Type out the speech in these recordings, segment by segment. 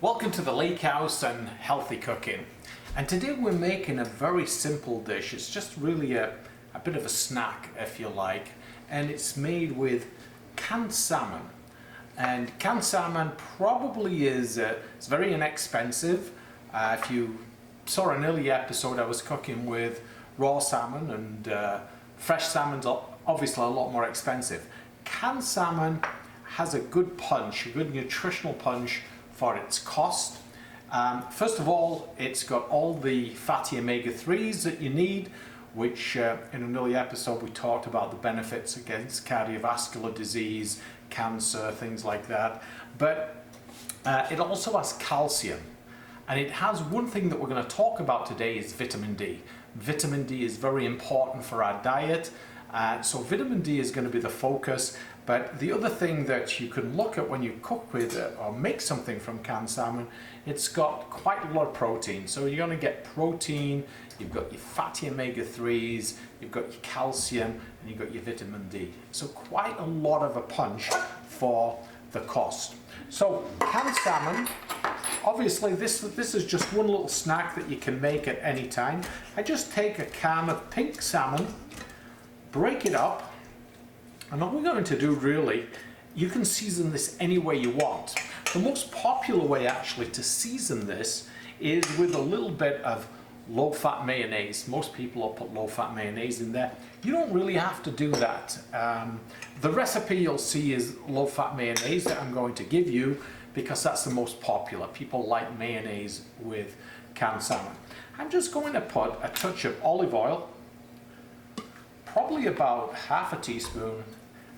Welcome to the Lake House and Healthy Cooking. And today we're making a very simple dish. It's just really a bit of a snack, if you like. And it's made with canned salmon. And canned salmon probably is it's very inexpensive. If you saw an earlier episode, I was cooking with raw salmon, and fresh salmon's obviously a lot more expensive. Canned salmon has a good punch, a good nutritional punch for its cost. First of all, it's got all the fatty omega-3s that you need, which in an earlier episode we talked about the benefits against cardiovascular disease, cancer, things like that. But it also has calcium, and it has one thing that we're going to talk about today is vitamin D. Vitamin D is very important for our diet, so vitamin D is going to be the focus. But the other thing that you can look at when you cook with it or make something from canned salmon, it's got quite a lot of protein. So you're going to get protein, you've got your fatty omega-3s, you've got your calcium, and you've got your vitamin D. So quite a lot of a punch for the cost. So canned salmon, obviously this is just one little snack that you can make at any time. I just take a can of pink salmon, break it up, and all we're going to do really, you can season this any way you want. The most popular way actually to season this is with a little bit of low-fat mayonnaise. Most people will put low-fat mayonnaise in there. You don't really have to do that. The recipe you'll see is low-fat mayonnaise that I'm going to give you because that's the most popular. People like mayonnaise with canned salmon. I'm just going to put a touch of olive oil, probably about half a teaspoon,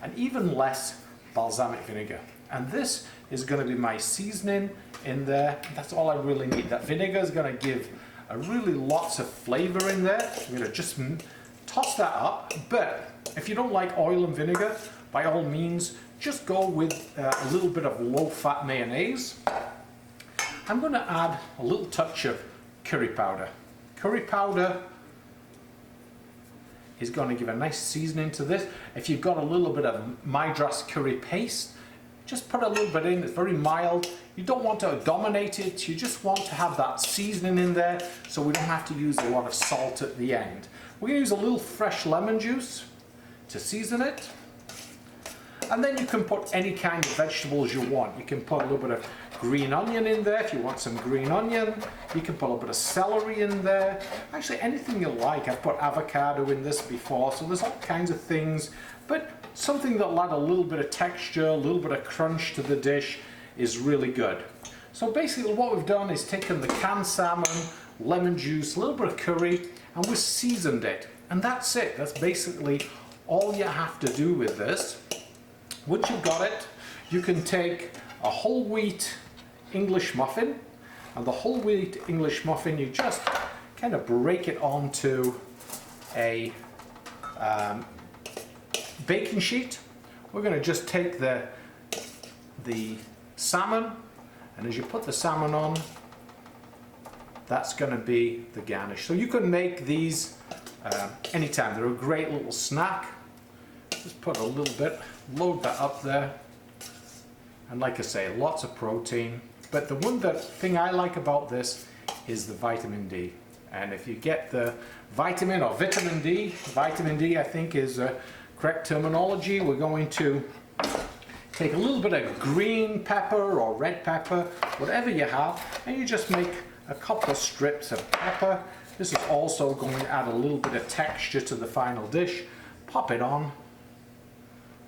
and even less balsamic vinegar. And this is going to be my seasoning in there. That's all I really need. That vinegar is going to give a really lots of flavor in there. I'm going to just toss that up. But if you don't like oil and vinegar, by all means, just go with a little bit of low-fat mayonnaise. I'm going to add a little touch of curry powder. Curry powder is going to give a nice seasoning to this. If you've got a little bit of Madras curry paste, just put a little bit in. It's very mild. You don't want to dominate it. You just want to have that seasoning in there so we don't have to use a lot of salt at the end. We're going to use a little fresh lemon juice to season it. And then you can put any kind of vegetables you want. You can put a little bit of green onion in there if you want some green onion. You can put a little bit of celery in there. Actually, anything you like. I've put avocado in this before, so there's all kinds of things. But something that'll add a little bit of texture, a little bit of crunch to the dish is really good. So basically what we've done is taken the canned salmon, lemon juice, a little bit of curry, and we've seasoned it. And that's it. That's basically all you have to do with this. Once you've got it, you can take a whole wheat English muffin, and the whole wheat English muffin, you just kind of break it onto a baking sheet. We're going to just take the salmon, and as you put the salmon on, that's going to be the garnish. So you can make these anytime. They're a great little snack. Just put a little bit, load that up there, and like I say, lots of protein. But the thing I like about this is the vitamin D. And if you get the vitamin or vitamin D I think is correct terminology. We're going to take a little bit of green pepper or red pepper, whatever you have, and you just make a couple of strips of pepper. This is also going to add a little bit of texture to the final dish. Pop it on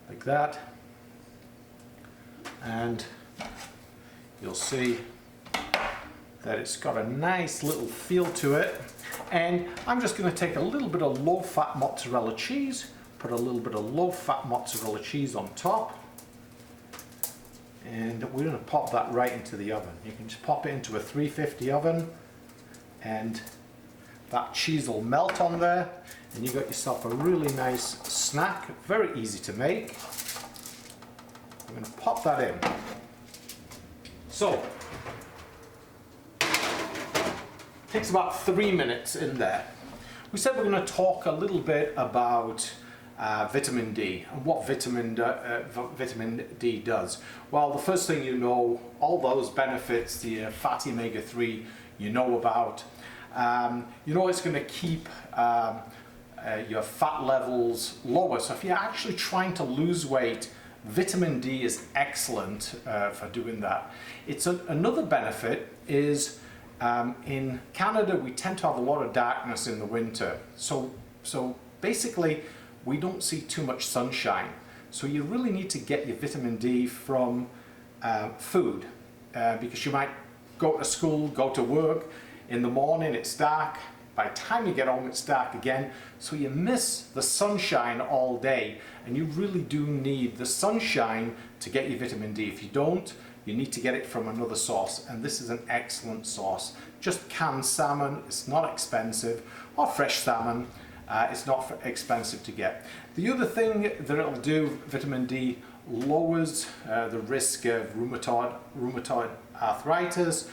like that, and you'll see that it's got a nice little feel to it. And I'm just going to take a little bit of low-fat mozzarella cheese, put a little bit of low-fat mozzarella cheese on top, and we're going to pop that right into the oven. You can just pop it into a 350 oven, and that cheese will melt on there, and you've got yourself a really nice snack, very easy to make. I'm going to pop that in. So, takes about 3 minutes in there. We said we're going to talk a little bit about vitamin D and what vitamin D does. Well, the first thing you know, all those benefits, the fatty omega-3 you know about. You know it's going to keep your fat levels lower. So if you're actually trying to lose weight, vitamin D is excellent for doing that. Another benefit is in Canada we tend to have a lot of darkness in the winter. So basically we don't see too much sunshine. So you really need to get your vitamin D from food because you might go to school, go to work, in the morning it's dark, by the time you get home it's dark again, so you miss the sunshine all day, and you really do need the sunshine to get your vitamin D. If you don't, you need to get it from another source, and this is an excellent source. Just canned salmon, it's not expensive, or fresh salmon, it's not expensive to get. The other thing that it'll do, vitamin D lowers the risk of rheumatoid arthritis,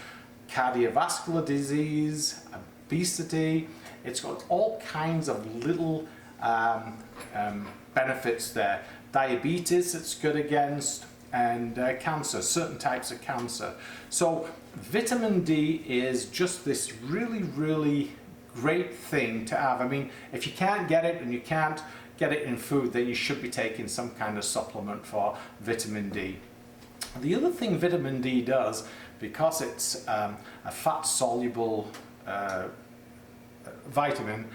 cardiovascular disease, obesity. It's got all kinds of little benefits there. Diabetes it's good against, and cancer, certain types of cancer. So vitamin D is just this really great thing to have. I mean, if you can't get it and you can't get it in food, then you should be taking some kind of supplement for vitamin D. The other thing vitamin D does, because it's a fat-soluble vitamin,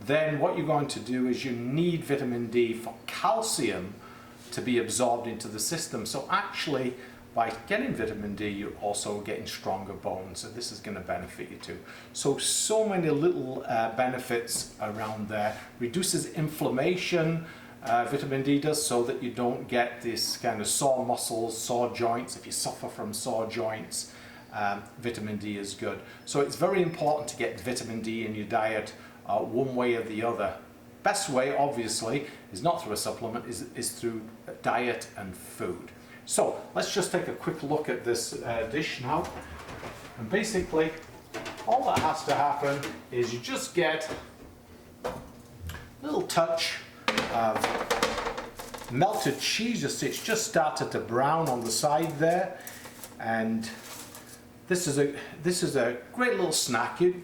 then what you're going to do is you need vitamin D for calcium to be absorbed into the system. So actually, by getting vitamin D, you're also getting stronger bones, and this is going to benefit you too. So many little benefits around there. Reduces inflammation, vitamin D does, so that you don't get this kind of sore muscles, sore joints. If you suffer from sore joints, vitamin D is good. So it's very important to get vitamin D in your diet one way or the other. Best way, obviously, is not through a supplement, is through diet and food. So let's just take a quick look at this dish now. And basically, all that has to happen is you just get a little touch of melted cheese. It's just started to brown on the side there, and this is a great little snack. It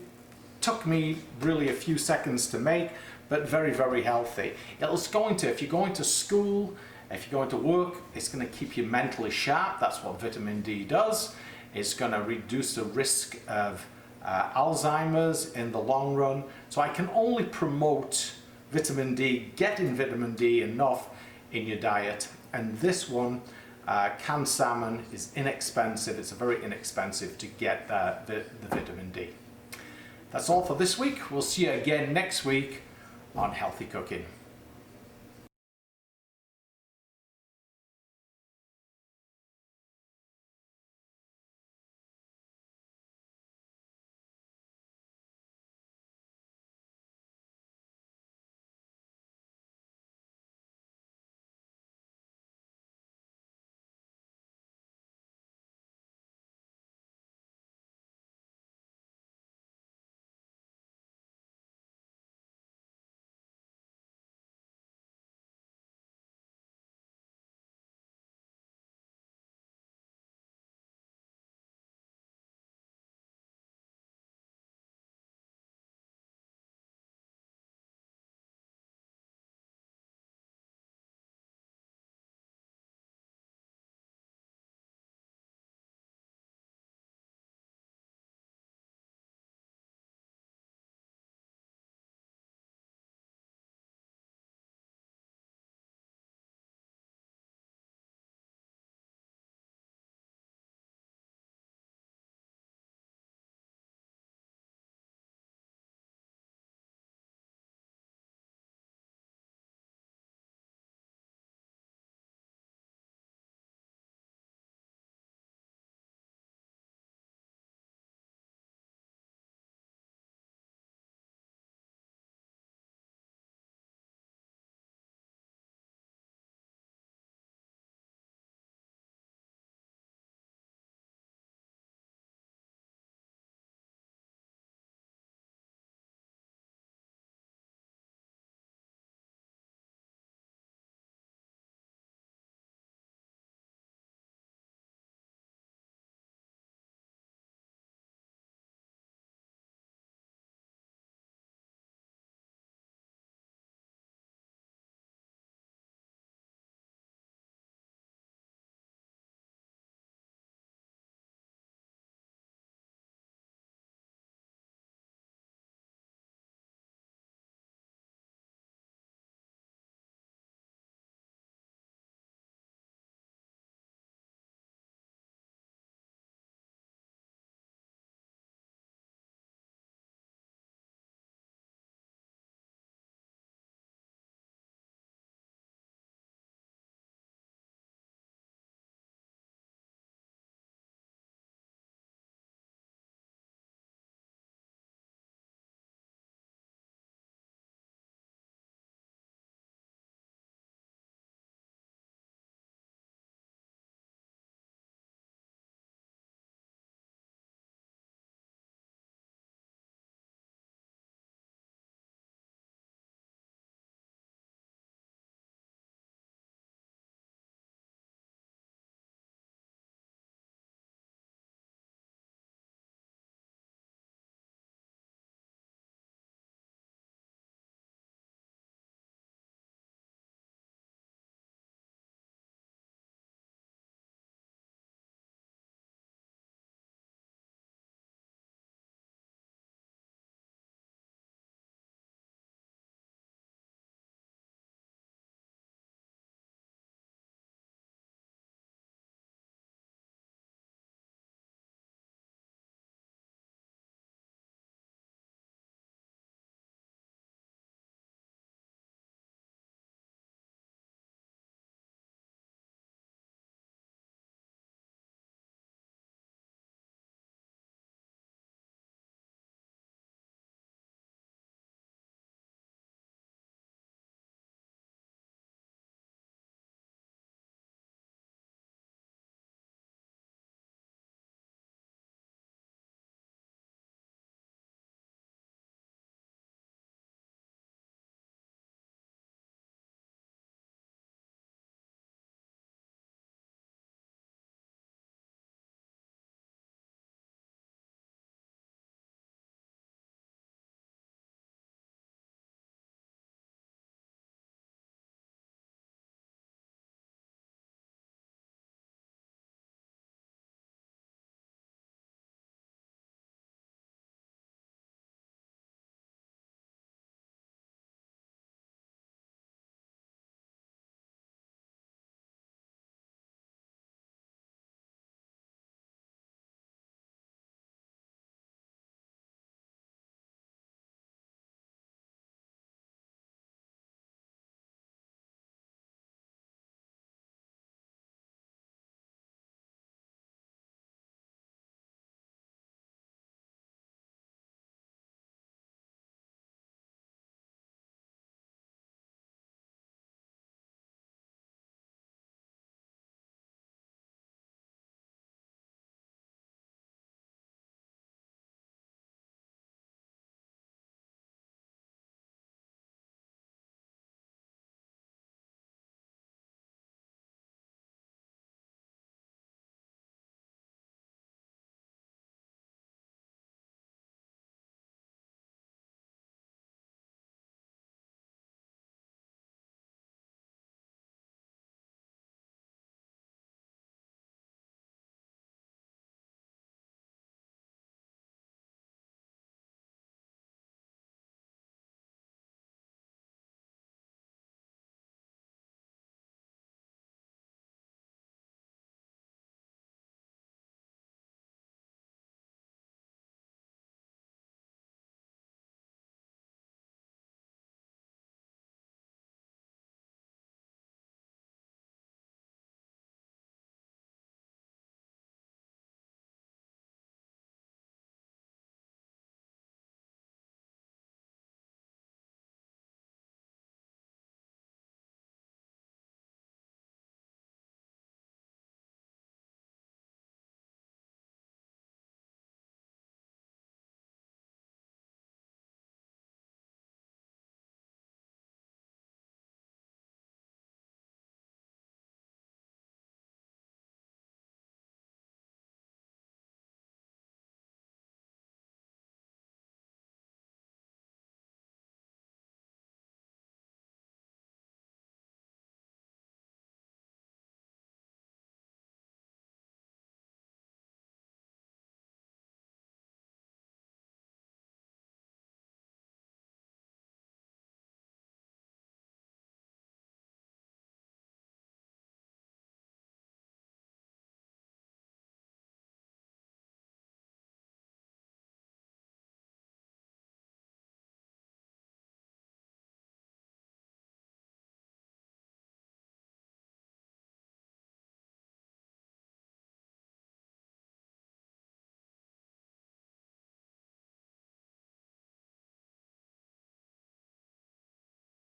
took me really a few seconds to make, but very healthy. It's going to, if you're going to school, if you're going to work, it's going to keep you mentally sharp. That's what vitamin D does. It's going to reduce the risk of Alzheimer's in the long run. So I can only promote vitamin D, getting vitamin D enough in your diet. And this one, canned salmon, is inexpensive. It's very inexpensive to get the vitamin D. That's all for this week. We'll see you again next week on Healthy Cooking.